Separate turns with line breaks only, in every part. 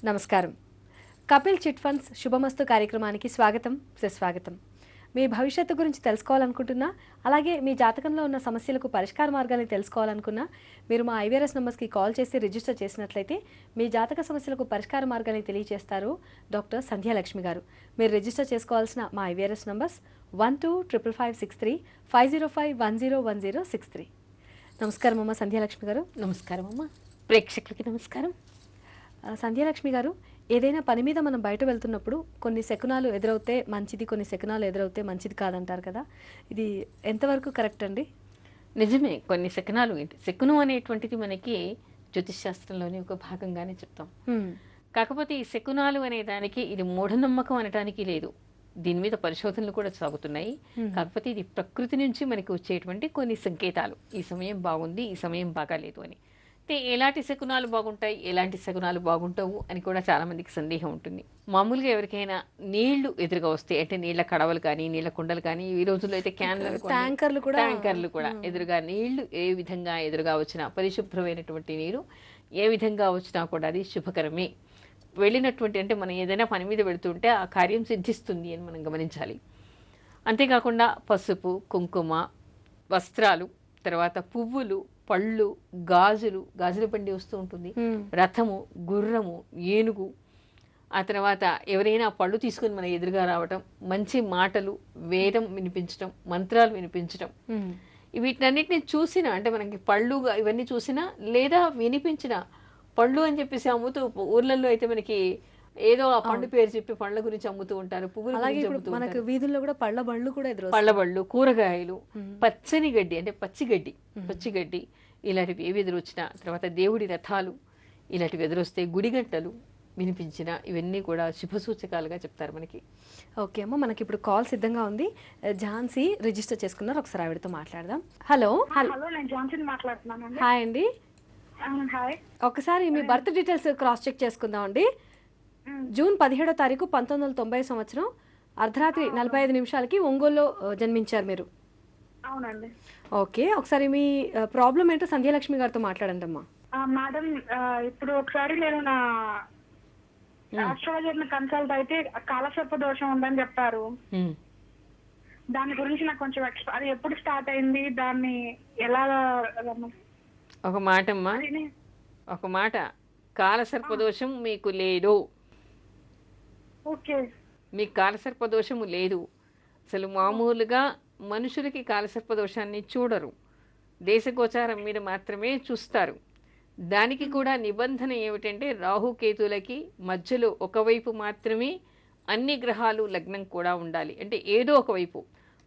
నమస్కారం. Kapil chit funds శుభమస్తు కార్యక్రమానికి స్వాగతం, సుస్వాగతం. మీ భవిష్యత్తు గురించి తెలుసుకోవాలనుకుంటున్నా, అలాగే మీ జాతకంలో ఉన్న సమస్యలకు పరిష్కార మార్గాన్ని తెలుసుకోవాలనుకున్నా, మీరు మా ఐవీఆర్ఎస్ నంబర్స్కి కాల్ చేసి రిజిస్టర్ చేసినట్లయితే మీ జాతక సమస్యలకు పరిష్కార మార్గాన్ని తెలియజేస్తారు డాక్టర్ సంధ్యాలక్ష్మి గారు. మీరు రిజిస్టర్ చేసుకోవాల్సిన మా ఐవీఆర్ఎస్ నంబర్స్ 125556 505101063. నమస్కారం అమ్మ సంధ్యాలక్ష్మి గారు.
నమస్కారం అమ్మ, ప్రేక్షకులకి నమస్కారం.
సంధ్యాలక్ష్మి గారు, ఏదైనా పని మీద మనం బయట వెళ్తున్నప్పుడు కొన్ని శకునాలు ఎదురవుతే మంచిది, కొన్ని శకునాలు ఎదురవుతే మంచిది కాదంటారు కదా, ఇది ఎంతవరకు కరెక్ట్ అండి?
నిజమే, కొన్ని శకునాలు శకునం అనేటువంటిది మనకి జ్యోతిష్ శాస్త్రంలోని ఒక భాగంగానే చెప్తాం. కాకపోతే ఈ శకునాలు అనే దానికి ఇది మూఢనమ్మకం అనటానికి లేదు. దీని మీద పరిశోధనలు కూడా సాగుతున్నాయి. కాకపోతే ఇది ప్రకృతి నుంచి మనకి వచ్చేటువంటి కొన్ని సంకేతాలు, ఈ సమయం బాగుంది, ఈ సమయం బాగాలేదు అని. అయితే ఎలాంటి శకునాలు బాగుంటాయి, ఎలాంటి శకునాలు బాగుంటావు అని కూడా చాలా మందికి సందేహం ఉంటుంది. మామూలుగా ఎవరికైనా నీళ్లు ఎదురుగా వస్తే, అంటే నీళ్ల కడవలు కానీ నీళ్ల కుండలు కానీ, ఈ రోజుల్లో అయితే ట్యాంకర్లు కూడా ఎదురుగా నీళ్లు ఏ విధంగా ఎదురుగా వచ్చినా, పరిశుభ్రమైనటువంటి నీరు ఏ విధంగా వచ్చినా కూడా అది శుభకరమే. వెళ్ళినటువంటి, అంటే మనం ఏదైనా పని మీద వెళుతుంటే ఆ కార్యం సిద్ధిస్తుంది అని మనం గమనించాలి. అంతేకాకుండా పసుపు, కుంకుమ, వస్త్రాలు, తర్వాత పువ్వులు, పళ్ళు, గాజుల బండి వస్తూ ఉంటుంది, రథము, గుర్రము, ఏనుగు, ఆ తర్వాత ఎవరైనా పళ్ళు తీసుకుని మన ఎదురుగా రావటం, మంచి మాటలు, వేదం వినిపించటం, మంత్రాలు వినిపించటం, వీటన్నిటిని చూసినా, అంటే మనకి పళ్ళు ఇవన్నీ చూసినా లేదా వినిపించిన పళ్ళు అని చెప్పేసి అమ్ముతూ, ఊర్లలో అయితే మనకి ఏదో ఆ పండు పేరు చెప్పి పండ్ల గురించి అమ్ముతూ ఉంటారు, పువ్వులు
మనకు వీధుల్లో కూడా పళ్ళ బళ్ళు కూడా ఎదురు,
పళ్ళ బళ్ళు, కూరగాయలు, పచ్చని గడ్డి అంటే పచ్చిగడ్డి ఇలాంటివి ఏవి ఎదురొచ్చినా, తర్వాత దేవుడి రథాలు ఇలాంటివి ఎదురొస్తే, గుడిగంటలు వినిపించిన, ఇవన్నీ కూడా శుభసూచకాలుగా చెప్తారు మనకి.
ఓకే అమ్మ, మనకి ఇప్పుడు కాల్ సిద్ధంగా ఉంది. ఝాన్సీ రిజిస్టర్ చేసుకున్నారు, ఒకసారి ఆవిడతో మాట్లాడదాం. హలో.
నేను ఝాన్సీని మాట్లాడుతున్నాను.
హాయ్ అండి.
హాయ్.
ఒకసారి మీ బర్త్ డీటెయిల్స్ క్రాస్ చెక్ చేసుకుందాం అండి. జూన్ 17వ తారీఖు 1990 సంవత్సరం అర్ధరాత్రి 45 నిమిషాలకి ఒంగోలులో జన్మించారు మీరు.
అవునండి.
ఓకే, ఒకసారి మీ ప్రాబ్లం ఏంటో సంధ్యాలక్ష్మి గారితో మాట్లాడండి అమ్మా.
మేడం, ఇప్పుడు ఒకసారి నేను నా ఆస్ట్రాలజర్ని కన్సల్ట్ అయితే కాలసర్ప దోషం ఉందని చెప్పారు. దాని గురించి నాకు కొంచెం అది ఎప్పుడు స్టార్ట్ అయింది, దాన్ని ఎలా?
ఒక మాట, కాలసర్పదోషం మీకు లేదు.
ఓకే,
మీకు కాలసర్పదోషము లేదు. అసలు మామూలుగా మనుషులకి కాలసర్పదోషాన్ని చూడరు, దేశగోచారం మీద మాత్రమే చూస్తారు. దానికి కూడా నిబంధన ఏమిటంటే, రాహుకేతులకి మధ్యలో ఒకవైపు మాత్రమే అన్ని గ్రహాలు లగ్నం కూడా ఉండాలి. అంటే ఏదో ఒకవైపు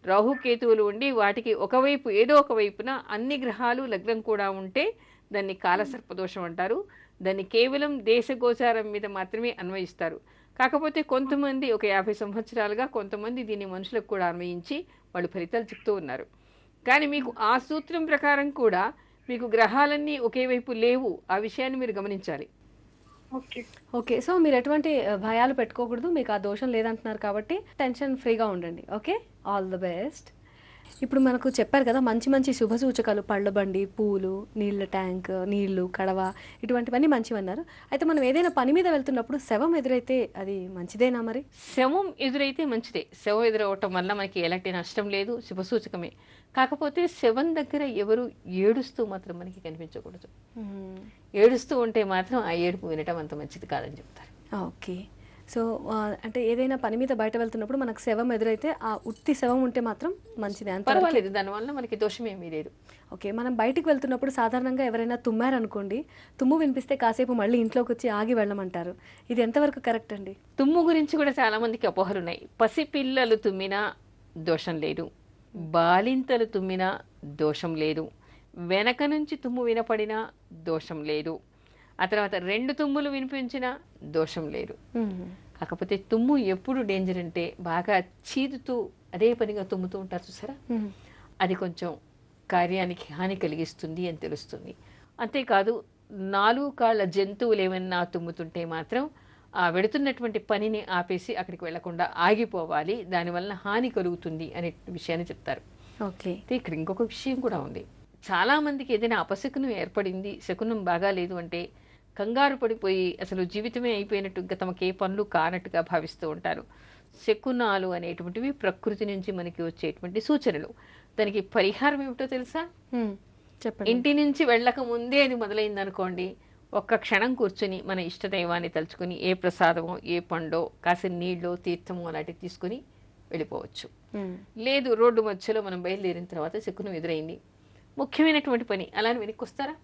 రాహుకేతువులు ఉండి వాటికి ఒకవైపు, ఏదో ఒకవైపున అన్ని గ్రహాలు లగ్నం కూడా ఉంటే దాన్ని కాలసర్పదోషం అంటారు. దాన్ని కేవలం దేశగోచారం మీద మాత్రమే అన్వయిస్తారు. కాకపోతే కొంతమంది ఒక 50 సంవత్సరాలుగా కొంతమంది దీన్ని మనుషులకు కూడా అన్వయించి వాళ్ళు ఫలితాలు చెప్తూ ఉన్నారు. కానీ మీకు ఆ సూత్రం ప్రకారం కూడా మీకు గ్రహాలన్నీ ఒకే వైపు లేవు, ఆ విషయాన్ని మీరు గమనించాలి.
ఓకే, సో మీరు ఎటువంటి భయాలు పెట్టుకోకూడదు, మీకు ఆ దోషం లేదంటున్నారు కాబట్టి టెన్షన్ ఫ్రీగా ఉండండి. Okay, all the best. ఇప్పుడు మనకు చెప్పారు కదా మంచి మంచి శుభ సూచకాలు, పళ్ళ బండి, పూలు, నీళ్ళ ట్యాంక్, నీళ్లు, కడవ, ఇటువంటివన్నీ మంచివన్నారు. అయితే మనం ఏదైనా పని మీద వెళ్తున్నప్పుడు శవం ఎదురైతే అది మంచిదేనా? మరి
శవం ఎదురైతే మంచిదే. శవం ఎదురవటం వల్ల మనకి ఎలాంటి నష్టం లేదు, శుభసూచకమే. కాకపోతే శవం దగ్గర ఎవరు ఏడుస్తూ మాత్రం మనకి కనిపించకూడదు. ఏడుస్తూ ఉంటే మాత్రం ఆ ఏడుపు వినటం అంత మంచిది కాదని చెప్తారు.
ఓకే, సో అంటే ఏదైనా పని మీద బయట వెళ్తున్నప్పుడు మనకు శవం ఎదురైతే ఆ ఉత్తి శవం ఉంటే మాత్రం మంచిది, అంత
పర్వాలేదు, దానివల్ల మనకి దోషం ఏమీ లేదు.
ఓకే, మనం బయటికి వెళ్తున్నప్పుడు సాధారణంగా ఎవరైనా తుమ్మారనుకోండి, తుమ్ము వినిపిస్తే కాసేపు మళ్ళీ ఇంట్లోకి వచ్చి ఆగి వెళ్ళమంటారు. ఇది ఎంతవరకు కరెక్ట్ అండి?
తుమ్ము గురించి కూడా చాలా మందికి అపోహలు ఉన్నాయి. పసిపిల్లలు తుమ్మినా దోషం లేదు, బాలింతలు తుమ్మినా దోషం లేదు, వెనక నుంచి తుమ్ము వినపడినా దోషం లేదు, ఆ తర్వాత 2 తుమ్ములు వినిపించినా దోషం లేదు. కాకపోతే తుమ్ము ఎప్పుడు డేంజర్ అంటే, బాగా చీదుతూ అదే పనిగా తుమ్ముతూ ఉంటారు చూసారా, అది కొంచెం కార్యానికి హాని కలిగిస్తుంది అని తెలుస్తుంది. అంతేకాదు 4 కాళ్ళ జంతువులు ఏమన్నా తుమ్ముతుంటే మాత్రం ఆ వెడుతున్నటువంటి పనిని ఆపేసి అక్కడికి వెళ్లకుండా ఆగిపోవాలి, దానివల్ల హాని కలుగుతుంది అనే విషయాన్ని చెప్తారు.
ఓకే,
ఇక్కడ ఇంకొక విషయం కూడా ఉంది. చాలామందికి ఏదైనా అపశకునం ఏర్పడింది, శకునం బాగాలేదు అంటే కంగారు పడిపోయి అసలు జీవితమే అయిపోయినట్టు, ఇంకా తమకి ఏ పనులు కానట్టుగా భావిస్తూ ఉంటారు. శకునాలు అనేటువంటివి ప్రకృతి నుంచి మనకి వచ్చేటువంటి సూచనలు. దానికి పరిహారం ఏమిటో తెలుసా?
చెప్పండి.
ఇంటి నుంచి వెళ్ళక ముందే అది మొదలైంది అనుకోండి, ఒక్క క్షణం కూర్చొని మన ఇష్టదైవాన్ని తలుచుకొని ఏ ప్రసాదమో ఏ పండో కాసిన నీళ్ళో తీర్థమో అలాంటివి తీసుకుని వెళ్ళిపోవచ్చు. లేదు రోడ్డు మధ్యలో మనం బయలుదేరిన తర్వాత శకునం ఎదురైంది, ముఖ్యమైనటువంటి పని, అలా అని వెనక్కి వస్తారా?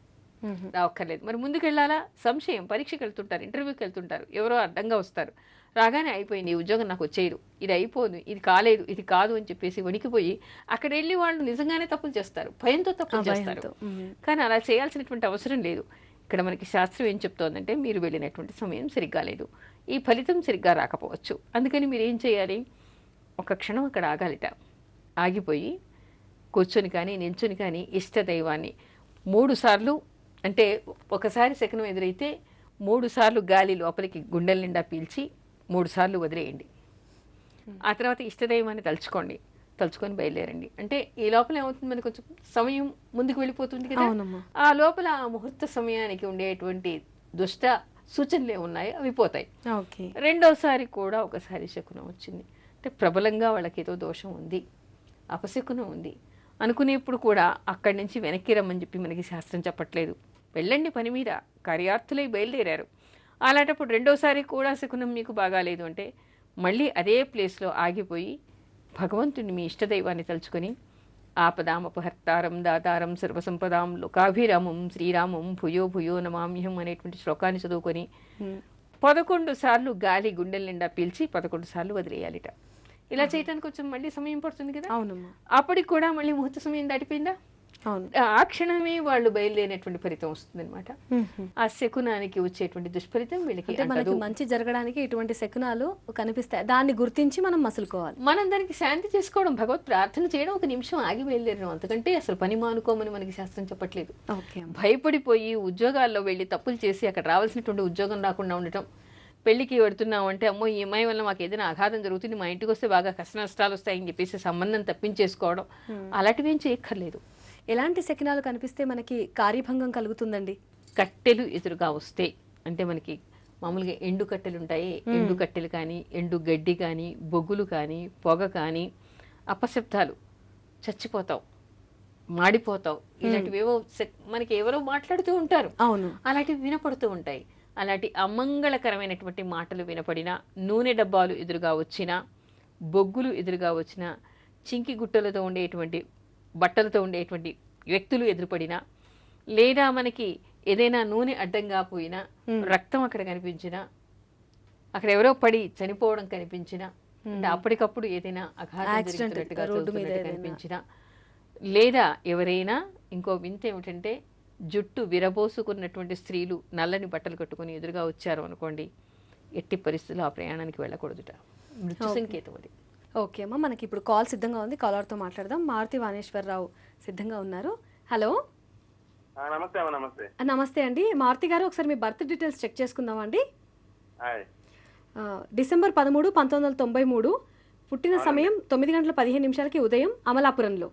రావక్కర్లేదు. మరి ముందుకు వెళ్ళాలా? సంశయం, పరీక్షకి వెళ్తుంటారు, ఇంటర్వ్యూకి వెళ్తుంటారు, ఎవరో అడ్డంగా వస్తారు, రాగానే అయిపోయింది ఈ ఉద్యోగం నాకు వచ్చేయదు, ఇది అయిపోదు, ఇది కాలేదు, ఇది కాదు అని చెప్పేసి వణికిపోయి అక్కడ వెళ్ళి వాళ్ళు నిజంగానే తప్పులు చేస్తారు, భయంతో తప్పులు చేస్తారు. కానీ అలా చేయాల్సినటువంటి అవసరం లేదు. ఇక్కడ మనకి శాస్త్రం ఏం చెప్తోందంటే, మీరు వెళ్ళినటువంటి సమయం సరిగ్గా లేదు, ఈ ఫలితం సరిగ్గా రాకపోవచ్చు, అందుకని మీరు ఏం చేయాలి? ఒక క్షణం అక్కడ ఆగాలిట. ఆగిపోయి కూర్చొని కానీ నిల్చొని కానీ ఇష్టదైవాన్ని 3 సార్లు, అంటే ఒకసారి శకునం ఎదురైతే 3 సార్లు గాలి లోపలికి గుండెల నిండా పీల్చి 3 సార్లు వదిలేయండి. ఆ తర్వాత ఇష్టదైవాన్ని తలుచుకొని బయలుదేరండి. అంటే ఈ లోపల ఏమవుతుంది, మనకు కొంచెం సమయం ముందుకు వెళ్ళిపోతుంది కదా. ఆ లోపల ఆ ముహూర్త సమయానికి ఉండేటువంటి దుష్ట సూచనలు ఏమున్నాయో అవి పోతాయి. రెండోసారి కూడా ఒకసారి శకునం వచ్చింది అంటే ప్రబలంగా వాళ్ళకి ఏదో దోషం ఉంది, అపశకునం ఉంది అనుకునేప్పుడు కూడా అక్కడి నుంచి వెనక్కి రమ్మని చెప్పి మనకి శాస్త్రం చెప్పట్లేదు. వెళ్ళండి, పని మీద కార్యార్థులై బయలుదేరారు. అలాంటప్పుడు రెండోసారి కూడా శకునం మీకు బాగాలేదు అంటే మళ్ళీ అదే ప్లేస్లో ఆగిపోయి భగవంతుని మీ ఇష్టదైవాన్ని తలుచుకొని ఆపదామపహర్తారం దాతారం సర్వసంపదాం లోకాభిరామం శ్రీరామం భూయో భూయో నమామ్యహం అనేటువంటి శ్లోకాన్ని చదువుకొని 11 సార్లు గాలి గుండెల నిండా పీల్చి 11 సార్లు వదిలేయాలిట. ఇలా చేయడానికి కొంచెం మళ్ళీ సమయం పడుతుంది కదా.
అవునమ్మా.
అప్పటికి కూడా మళ్ళీ ముహూర్త సమయం దాటిపోయిందా?
అవును.
ఆ క్షణమే వాళ్ళు బయలుదేరినటువంటి ఫలితం వస్తుంది అనమాట. ఆ శకునానికి వచ్చేటువంటి దుష్ఫలితం వీళ్ళకి
మనకి మంచి జరగడానికి ఇటువంటి శకునాలు కనిపిస్తాయి, దాన్ని గుర్తించి మనం మసులుకోవాలి.
మనం దానికి శాంతి చేసుకోవడం, భగవత్ ప్రార్థన చేయడం, ఒక నిమిషం ఆగి బయలుదేరడం, అంతకంటే అసలు పని మానుకోమని మనకి శాస్త్రం చెప్పట్లేదు. భయపడిపోయి ఉద్యోగాల్లో వెళ్ళి తప్పులు చేసి అక్కడ రావాల్సినటువంటి ఉద్యోగం రాకుండా ఉండటం, పెళ్లికి పెడుతున్నాం అంటే అమ్మో ఈ అమ్మాయి వల్ల మాకు ఏదైనా ఆఘాతం జరుగుతుంది, మా ఇంటికి వస్తే బాగా కష్ట నష్టాలు వస్తాయని చెప్పేసి సంబంధం తప్పించేసుకోవడం, అలాంటివి ఏం చేయక్కర్లేదు.
ఎలాంటి శకునాలు కనిపిస్తే మనకి కార్యభంగం కలుగుతుందండి?
కట్టెలు ఎదురుగా వస్తే, అంటే మనకి మామూలుగా ఎండు కట్టెలు ఉంటాయి, ఎండు కట్టెలు కానీ, ఎండు గడ్డి కానీ, బొగ్గులు కానీ, పొగ కానీ, అపశబ్దాలు, చచ్చిపోతావు, మాడిపోతావు, ఇలాంటివేవో మనకి ఎవరో మాట్లాడుతూ ఉంటారు.
అవును,
అలాంటివి వినపడుతూ ఉంటాయి. అలాంటి అమంగళకరమైనటువంటి మాటలు వినపడినా, నూనె డబ్బాలు ఎదురుగా వచ్చినా, బొగ్గులు ఎదురుగా వచ్చినా, చింకి గుట్టలతో ఉండేటువంటి బట్టలతో ఉండేటువంటి వ్యక్తులు ఎదురుపడినా, లేదా మనకి ఏదైనా నూనె అడ్డంగా పోయినా, రక్తం అక్కడ కనిపించినా, అక్కడ ఎవరో పడి చనిపోవడం కనిపించినా, అంటే అప్పటికప్పుడు ఏదైనా అఘాతం కనిపించినా, లేదా ఎవరైనా, ఇంకో వింత ఏమిటంటే జుట్టు విరబోసుకున్నటువంటి స్త్రీలు నల్లని బట్టలు కట్టుకుని ఎదురుగా వచ్చారు అనుకోండి, ఎట్టి పరిస్థితుల్లో ఆ ప్రయాణానికి వెళ్ళకూడదుట, మృత్యు సంకేతం అది.
ఓకే అమ్మా, మనకి ఇప్పుడు కాల్ సిద్ధంగా ఉంది, కాలర్తో మాట్లాడదాం. మారుతి వాణేశ్వరరావు సిద్ధంగా ఉన్నారు. హలో. నమస్తే అండి మారుతి గారు, ఒకసారి మీ బర్త్ డీటెయిల్స్ చెక్ చేసుకుందామా అండి? డిసెంబర్ 13, 1993, పుట్టిన సమయం 9:15 ఉదయం, అమలాపురంలో.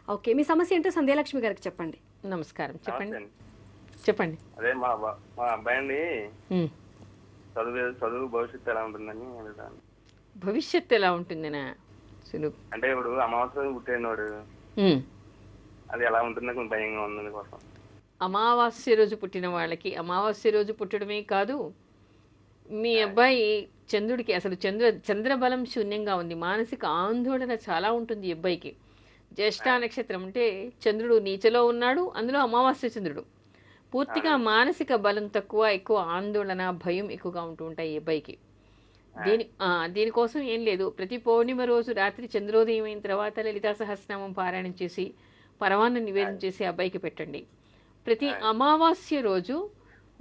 ఓకే, మీ సమస్య ఏంటో సంధ్యాలక్ష్మి గారికి చెప్పండి.
నమస్కారం, చెప్పండి.
అదే మా అబ్బాయి అండి, చదువు భవిష్యత్తు ఎలా ఉంటుందని.
భవిష్యత్తు ఎలా ఉంటుందనా?
అంటే ఇప్పుడు అమావాస్య పుట్టినవాడు, అది ఎలా ఉంటుంది కొంచెం భయంగా ఉంది కోసం.
అమావాస్య రోజు పుట్టిన వాళ్ళకి అమావాస్య రోజు పుట్టడమే కాదు, మీ అబ్బాయి చంద్రుడికి అసలు చంద్రబలం శూన్యంగా ఉంది, మానసిక ఆందోళన చాలా ఉంటుంది ఈ అబ్బాయికి. జ్యేష్ఠ నక్షత్రం అంటే చంద్రుడు నీచలో ఉన్నాడు, అందులో అమావాస్య చంద్రుడు, పూర్తిగా మానసిక బలం తక్కువ, ఎక్కువ ఆందోళన, భయం ఎక్కువగా ఉంటూ ఉంటాయి ఈ అబ్బాయికి. దీనికోసం ఏం లేదు, ప్రతి పౌర్ణిమ రోజు రాత్రి చంద్రోదయం అయిన తర్వాత లలితా సహస్రనామం పారాయణం చేసి పరమాన్న నివేదన చేసి అబ్బాయికి పెట్టండి. ప్రతి అమావాస్య రోజు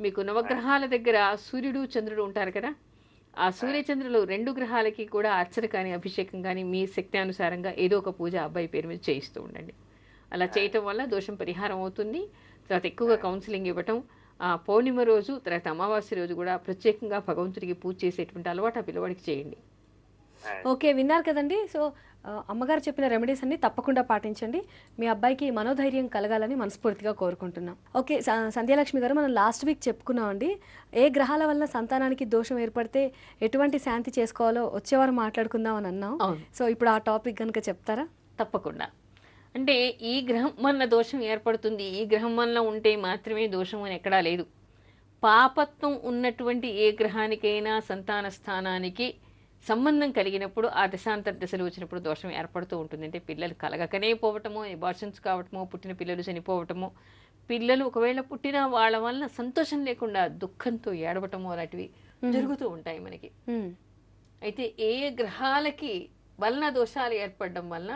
మీకు నవగ్రహాల దగ్గర సూర్యుడు చంద్రుడు ఉంటారు కదా, ఆ సూర్యచంద్రులు 2 గ్రహాలకి కూడా అర్చన కానీ అభిషేకం కానీ మీ శక్తి అనుసారంగా ఏదో ఒక పూజ అబ్బాయి పేరు మీద చేయిస్తూ ఉండండి. అలా చేయటం వల్ల దోషం పరిహారం అవుతుంది. తర్వాత ఎక్కువగా కౌన్సిలింగ్ ఇవ్వటం, ఆ పౌర్ణిమ రోజు తర్వాత అమావాస్య రోజు కూడా ప్రత్యేకంగా భగవంతుడికి పూజ చేసేటువంటి అలవాటు ఆ పిల్లవాడికి చేయండి.
ఓకే, విన్నారు కదండి. సో అమ్మగారు చెప్పిన రెమెడీస్ అన్ని తప్పకుండా పాటించండి. మీ అబ్బాయికి మనోధైర్యం కలగాలని మనస్ఫూర్తిగా కోరుకుంటున్నాం. ఓకే, సంధ్యాలక్ష్మి గారు, మనం లాస్ట్ వీక్ చెప్పుకున్నామండి ఏ గ్రహాల వల్ల సంతానానికి దోషం ఏర్పడితే ఎటువంటి శాంతి చేసుకోవాలో వచ్చేవారు మాట్లాడుకుందాం అని అన్నాం. సో ఇప్పుడు ఆ టాపిక్ కనుక చెప్తారా?
తప్పకుండా. అంటే ఈ గ్రహం వల్ల దోషం ఏర్పడుతుంది, ఈ గ్రహం వల్ల ఉంటే మాత్రమే దోషం అని ఎక్కడా లేదు. పాపత్వం ఉన్నటువంటి ఏ గ్రహానికైనా సంతాన స్థానానికి సంబంధం కలిగినప్పుడు ఆ దశాంతర దశలు వచ్చినప్పుడు దోషం ఏర్పడుతూ ఉంటుంది. అంటే పిల్లలు కలగకనే పోవటమో, ఎబార్షన్స్ కావటమో, పుట్టిన పిల్లలు చనిపోవటమో, పిల్లలు ఒకవేళ పుట్టిన వాళ్ళ వల్ల సంతోషం లేకుండా దుఃఖంతో ఏడవటమో అలాంటివి జరుగుతూ ఉంటాయి మనకి. అయితే ఏ గ్రహాలకి వలన దోషాలు ఏర్పడడం వలన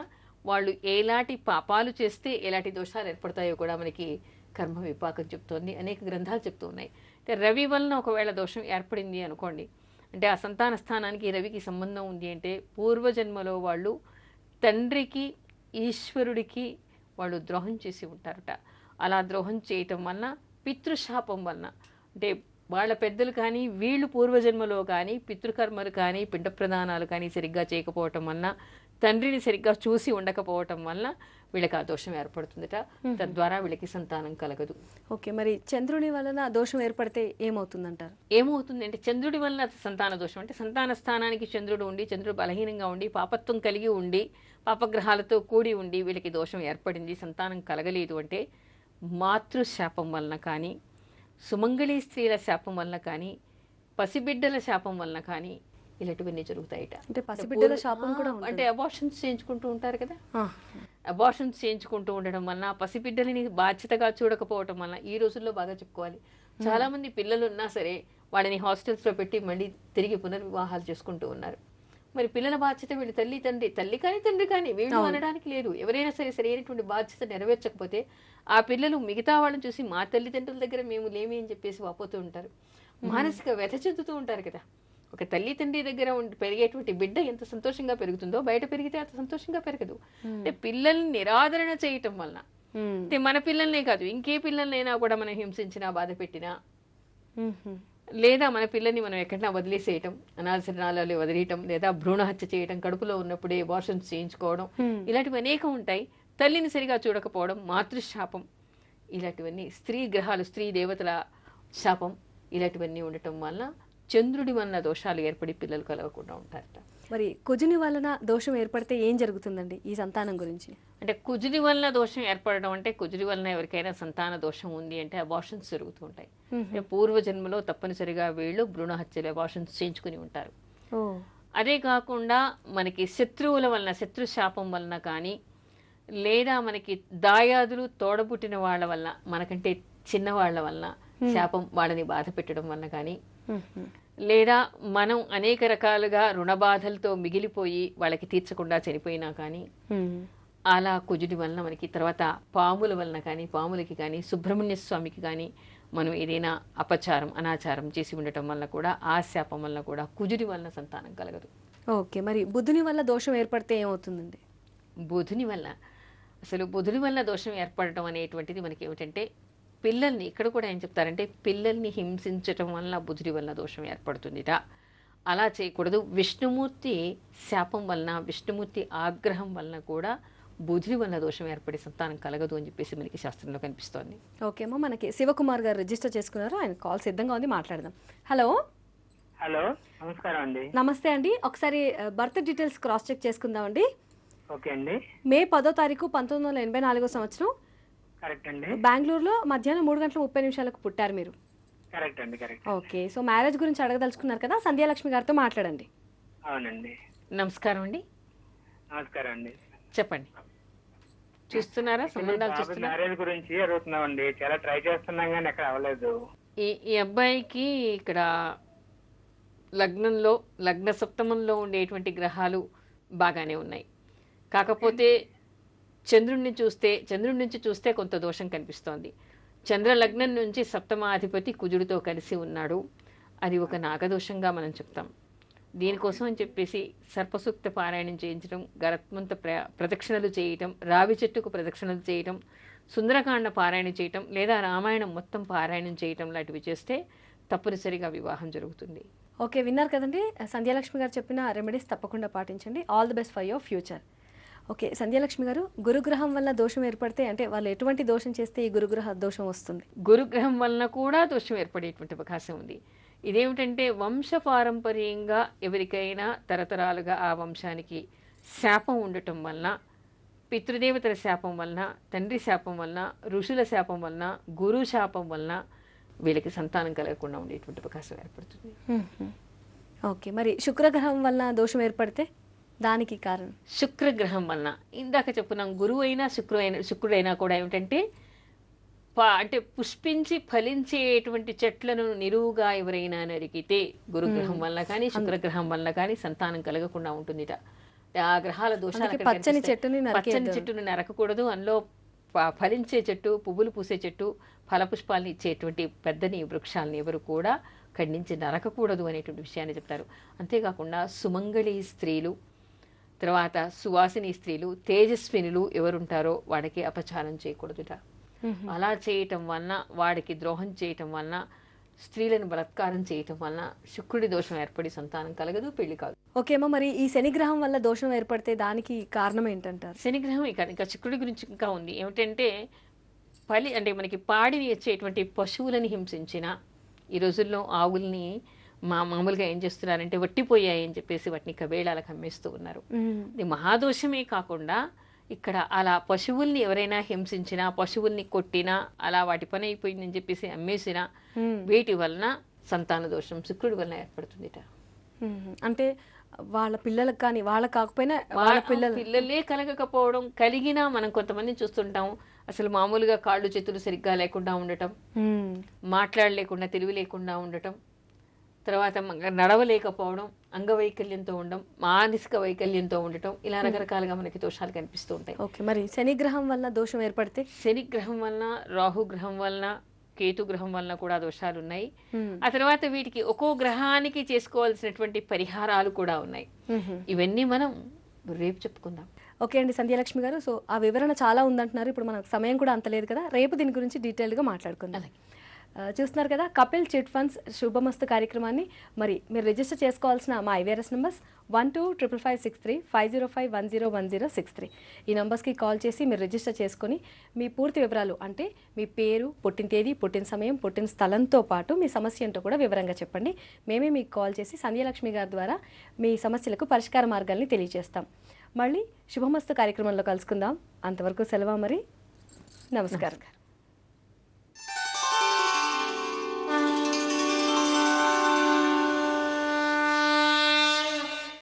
వాళ్ళు ఎలాంటి పాపాలు చేస్తే ఎలాంటి దోషాలు ఏర్పడతాయో కూడా మనకి కర్మ విపాకం చెప్తోంది, అనేక గ్రంథాలు చెప్తూ ఉన్నాయి. అంటే రవి వలన ఒకవేళ దోషం ఏర్పడింది అనుకోండి, అంటే ఆ సంతాన స్థానానికి రవికి సంబంధం ఉంది అంటే పూర్వజన్మలో వాళ్ళు తండ్రికి ఈశ్వరుడికి వాళ్ళు ద్రోహం చేసి ఉంటారట. అలా ద్రోహం చేయటం వలన పితృశాపం వలన, అంటే వాళ్ళ పెద్దలు కానీ వీళ్ళు పూర్వజన్మలో కానీ పితృకర్మలు కానీ పిండ ప్రదానాలు కానీ సరిగ్గా చేయకపోవటం వలన, తండ్రిని సరిగ్గా చూసి ఉండకపోవటం వలన వీళ్ళకి ఆ దోషం ఏర్పడుతుందట. తద్వారా వీళ్ళకి సంతానం కలగదు.
ఓకే, మరి చంద్రుని వలన దోషం ఏర్పడితే ఏమవుతుందంటారు?
ఏమవుతుంది అంటే చంద్రుడి వలన సంతాన దోషం అంటే సంతాన స్థానానికి చంద్రుడు ఉండి, చంద్రుడు బలహీనంగా ఉండి, పాపత్వం కలిగి ఉండి, పాపగ్రహాలతో కూడి ఉండి వీళ్ళకి దోషం ఏర్పడింది, సంతానం కలగలేదు అంటే మాతృశాపం వలన కానీ, సుమంగళీ స్త్రీల శాపం వలన కానీ, పసిబిడ్డల శాపం వలన కానీ ఇలాంటివన్నీ జరుగుతాయిట.
అంటే పసిబిడ్డల శాపం కూడా
అంటే అబార్షన్స్ చేయించుకుంటూ ఉంటారు కదా, అబార్షన్స్ చేయించుకుంటూ ఉండడం వలన, పసిబిడ్డలని బాధ్యతగా చూడకపోవటం వలన, ఈ రోజుల్లో బాగా చెప్పుకోవాలి చాలా మంది పిల్లలు ఉన్నా సరే వాళ్ళని హాస్టల్స్లో పెట్టి మళ్ళీ తిరిగి పునర్వివాహాలు చేసుకుంటూ ఉన్నారు. మరి పిల్లల బాధ్యత వీళ్ళు తల్లి కానీ తండ్రి కానీ వీళ్ళు అనడానికి లేదు. ఎవరైనా సరే సరైనటువంటి బాధ్యత నెరవేర్చకపోతే ఆ పిల్లలు మిగతా వాళ్ళని చూసి మా తల్లిదండ్రుల దగ్గర మేము లేమి అని చెప్పేసి వాపోతూ ఉంటారు, మానసిక వ్యథ చెందుతూ ఉంటారు కదా. ఒక తల్లి తండ్రి దగ్గర పెరిగేటువంటి బిడ్డ ఎంత సంతోషంగా పెరుగుతుందో బయట పెరిగితే అంత సంతోషంగా పెరగదు. అంటే పిల్లల్ని నిరాదరణ చేయటం వలన, అంటే మన పిల్లల్నే కాదు ఇంకే పిల్లలనైనా కూడా మనం హింసించినా బాధ పెట్టినా, లేదా మన పిల్లల్ని మనం ఎక్కడైనా వదిలేసేయటం, అనాథాశ్రమాలలో వదిలేయటం, లేదా భ్రూణ హత్య చేయటం, కడుపులో ఉన్నప్పుడే అబార్షన్స్ చేయించుకోవడం, ఇలాంటివి అనేకం ఉంటాయి. తల్లిని సరిగా చూడకపోవడం, మాతృశాపం, ఇలాంటివన్నీ స్త్రీ గ్రహాలు స్త్రీ దేవతల శాపం, ఇలాంటివన్నీ ఉండటం వల్ల చంద్రుడి వలన దోషాలు ఏర్పడి పిల్లలు కలగకుండా ఉంటారట.
మరి కుజుని వలన దోషం ఏర్పడితే ఏం జరుగుతుందండి ఈ సంతానం గురించి?
అంటే కుజుడి వలన దోషం ఏర్పడడం అంటే కుజుడి వలన ఎవరికైనా సంతాన దోషం ఉంది అంటే అబార్షన్స్ జరుగుతూ ఉంటాయి. అంటే పూర్వజన్మలో తప్పనిసరిగా వీళ్ళు భ్రూణ హత్యలు అబార్షన్స్ చేయించుకుని ఉంటారు. అదే కాకుండా మనకి శత్రువుల వలన, శత్రుశాపం వలన కానీ, లేదా మనకి దాయాదులు తోడబుట్టిన వాళ్ళ వలన, మనకంటే చిన్నవాళ్ల వలన శాపం వాళ్ళని బాధ పెట్టడం వలన కానీ, లేదా మనం అనేక రకాలుగా రుణబాధలతో మిగిలిపోయి వాళ్ళకి తీర్చకుండా చనిపోయినా కానీ, అలా కుజుడి వలన మనకి, తర్వాత పాముల వలన కానీ, పాములకి కానీ, సుబ్రహ్మణ్య స్వామికి కానీ మనం ఏదైనా అపచారం అనాచారం చేసి ఉండటం వల్ల కూడా, ఆ శాపం వల్ల కూడా కుజుడి వలన సంతానం కలగదు.
ఓకే, మరి బుధుని వల్ల దోషం ఏర్పడితే ఏమవుతుందండి?
బుధుని వల్ల, అసలు బుధుని వల్ల దోషం ఏర్పడటం అనేటువంటిది మనకి ఏమిటంటే, పిల్లల్ని, ఇక్కడ కూడా ఏం చెప్తారంటే పిల్లల్ని హింసించటం వల్ల బుధుడి వల్ల దోషం ఏర్పడుతుందిట. అలా చేయకూడదు. విష్ణుమూర్తి శాపం వలన, విష్ణుమూర్తి ఆగ్రహం వలన కూడా బుధుడి వల్ల దోషం ఏర్పడి సంతానం కలగదు అని చెప్పేసి మనకి శాస్త్రంలో కనిపిస్తోంది.
ఓకే అమ్మా, మనకి శివకుమార్ గారు రిజిస్టర్ చేసుకున్నారు, ఆయన కాల్ సిద్ధంగా ఉంది, మాట్లాడదాం. హలో
హలో, నమస్కారం అండి.
నమస్తే అండి, ఒకసారి బర్త్ డీటెయిల్స్ క్రాస్ చెక్ చేసుకుందాం అండి.
ఓకే అండి.
మే 10వ తారీఖు 1984 సంవత్సరం,
కరెక్ట్ అండి.
బెంగళూరులో మధ్యాహ్నం 3:30 పుట్టారు మీరు.
కరెక్ట్ అండి, కరెక్ట్.
ఓకే, సో మ్యారేజ్ గురించి అడగదలుచుకున్నారు కదా, సంధ్యాలక్ష్మి గారితో మాట్లాడండి.
అవునండి.
నమస్కారం అండి.
నమస్కారం అండి.
చెప్పండి, చూస్తున్నారా సంబంధాలు చూస్తున్నారా?
మ్యారేజ్ గురించి అడుగుతున్నామండి, చాలా ట్రై చేస్తున్నాం కానీ ఎక్కడ అవ్వలేదు.
ఈ అబ్బాయికి ఇక్కడ లగ్నంలో, లగ్న సప్తమంలో ఉండేటువంటి గ్రహాలు బాగానే ఉన్నాయి. కాకపోతే చంద్రుడి నుంచి చూస్తే కొంత దోషం కనిపిస్తోంది. చంద్ర లగ్నం నుంచి సప్తమాధిపతి కుజుడితో కలిసి ఉన్నాడు, అది ఒక నాగదోషంగా మనం చెప్తాం. దీనికోసం అని చెప్పేసి సర్పసూక్త పారాయణం చేయించడం, గరత్మంత ప్రదక్షిణలు చేయటం, రావి చెట్టుకు ప్రదక్షిణలు చేయటం, సుందరకాండ పారాయణ చేయటం, లేదా రామాయణం మొత్తం పారాయణం చేయటం లాంటివి చేస్తే తప్పనిసరిగా వివాహం జరుగుతుంది.
ఓకే, విన్నారు కదండి, సంధ్యాలక్ష్మి గారు చెప్పిన రెమెడీస్ తప్పకుండా పాటించండి. All the best for your future. Okay, Sandhyalakshmi గారు, గురుగ్రహం వల్ల దోషం ఏర్పడితే అంటే వాళ్ళు ఎటువంటి దోషం చేస్తే ఈ గురుగ్రహ దోషం వస్తుంది?
గురుగ్రహం వలన కూడా దోషం ఏర్పడేటువంటి అవకాశం ఉంది. ఇదేమిటంటే వంశపారంపర్యంగా ఎవరికైనా తరతరాలుగా ఆ వంశానికి శాపం ఉండటం వలన, పితృదేవతల శాపం వలన, తండ్రి శాపం వలన, ఋషుల శాపం వలన, గురు శాపం వలన వీళ్ళకి సంతానం కలగకుండా ఉండేటువంటి అవకాశం ఏర్పడుతుంది.
ఓకే, మరి శుక్రగ్రహం వల్ల దోషం ఏర్పడితే దానికి కారణం?
శుక్రగ్రహం వలన ఇందాక చెప్పున్నాం, గురువు అయినా శుక్రుడైనా కూడా ఏమిటంటే అంటే పుష్పించి ఫలించేటువంటి చెట్లను నిలువుగా ఎవరైనా నరికితే గురుగ్రహం వల్ల కానీ శుక్రగ్రహం వల్ల కానీ సంతానం కలగకుండా ఉంటుందిట. ఆ గ్రహాల దోషాలు
పచ్చని
చెట్టుని నరకకూడదు. అందులో ఫలించే చెట్టు, పువ్వులు పూసే చెట్టు, ఫలపుష్పాలను ఇచ్చేటువంటి పెద్దని వృక్షాలను ఎవరు కూడా ఖండించి నరకకూడదు అనేటువంటి విషయాన్ని చెప్తారు. అంతేకాకుండా సుమంగళి స్త్రీలు, తర్వాత సువాసిని స్త్రీలు, తేజస్వినులు ఎవరుంటారో వాడికి అపచారం చేయకూడదుట. అలా చేయటం వలన, వాడికి ద్రోహం చేయటం వలన, స్త్రీలను బలాత్కారం చేయటం వలన శుక్రుడి దోషం ఏర్పడి సంతానం కలగదు, పెళ్లి కాదు.
ఓకేమో, మరి ఈ శనిగ్రహం వల్ల దోషం ఏర్పడితే దానికి కారణం ఏంటంటారు?
శనిగ్రహం ఇంకా శుక్రుడి గురించి ఇంకా ఉంది. ఏమిటంటే అంటే మనకి పాడిని ఇచ్చేటువంటి పశువులని హింసించిన, ఈ రోజుల్లో ఆవుల్ని మామూలుగా ఏం చేస్తున్నారంటే వట్టిపోయాయి అని చెప్పేసి వాటిని కబేళాలకు అమ్మేస్తూ ఉన్నారు. ఇది మహాదోషమే కాకుండా ఇక్కడ అలా పశువుల్ని ఎవరైనా హింసించినా, పశువుల్ని కొట్టినా, అలా వాటి పని అయిపోయిందని చెప్పేసి అమ్మేసినా వీటి వలన సంతాన దోషం శుక్రుడి వలన ఏర్పడుతుందిట.
అంటే వాళ్ళ పిల్లలకు కానీ వాళ్ళకి కాకపోయినా
పిల్లలే కలగకపోవడం, కలిగినా మనం కొంతమంది చూస్తుంటాం అసలు మామూలుగా కాళ్ళు చేతులు సరిగ్గా లేకుండా ఉండటం, మాట్లాడలేకుండా, తెలివి లేకుండా ఉండటం, తర్వాత నడవలేకపోవడం, అంగవైకల్యంతో ఉండడం, మానసిక వైకల్యంతో ఉండటం, ఇలా రకరకాలుగా మనకి దోషాలు కనిపిస్తూ ఉంటాయి.
ఓకే, మరి శనిగ్రహం వల్ల దోషం ఏర్పడితే?
శనిగ్రహం వలన, రాహుగ్రహం వలన, కేతుగ్రహం వలన కూడా దోషాలు ఉన్నాయి. ఆ తర్వాత వీటికి ఒక్కో గ్రహానికి చేసుకోవాల్సినటువంటి పరిహారాలు కూడా ఉన్నాయి. ఇవన్నీ మనం రేపు చెప్పుకుందాం.
ఓకే అండి సంధ్యాలక్ష్మి గారు, సో ఆ వివరణ చాలా ఉందంటున్నారు. ఇప్పుడు మనకు సమయం కూడా అంత లేదు కదా, రేపు దీని గురించి డీటెయిల్గా మాట్లాడుకుందాం. చూస్తున్నారు కదా కపిల్ చిట్ ఫండ్స్ శుభమస్తు కార్యక్రమాన్ని. మరి మీరు రిజిస్టర్ చేసుకోవాల్సిన మా ఐవీఆర్ఎస్ నెంబర్స్ 125553 505101063. ఈ నెంబర్స్కి కాల్ చేసి మీరు రిజిస్టర్ చేసుకొని మీ పూర్తి వివరాలు అంటే మీ పేరు, పుట్టిన తేదీ, పుట్టిన సమయం, పుట్టిన స్థలంతో పాటు మీ సమస్య ఏంటో కూడా వివరంగా చెప్పండి. మేమే మీకు కాల్ చేసి సంధ్యాలక్ష్మి గారి ద్వారా మీ సమస్యలకు పరిష్కార మార్గాల్ని తెలియజేస్తాం. మళ్ళీ శుభమస్తు కార్యక్రమంలో కలుసుకుందాం. అంతవరకు సెలవు. మరి నమస్కారం.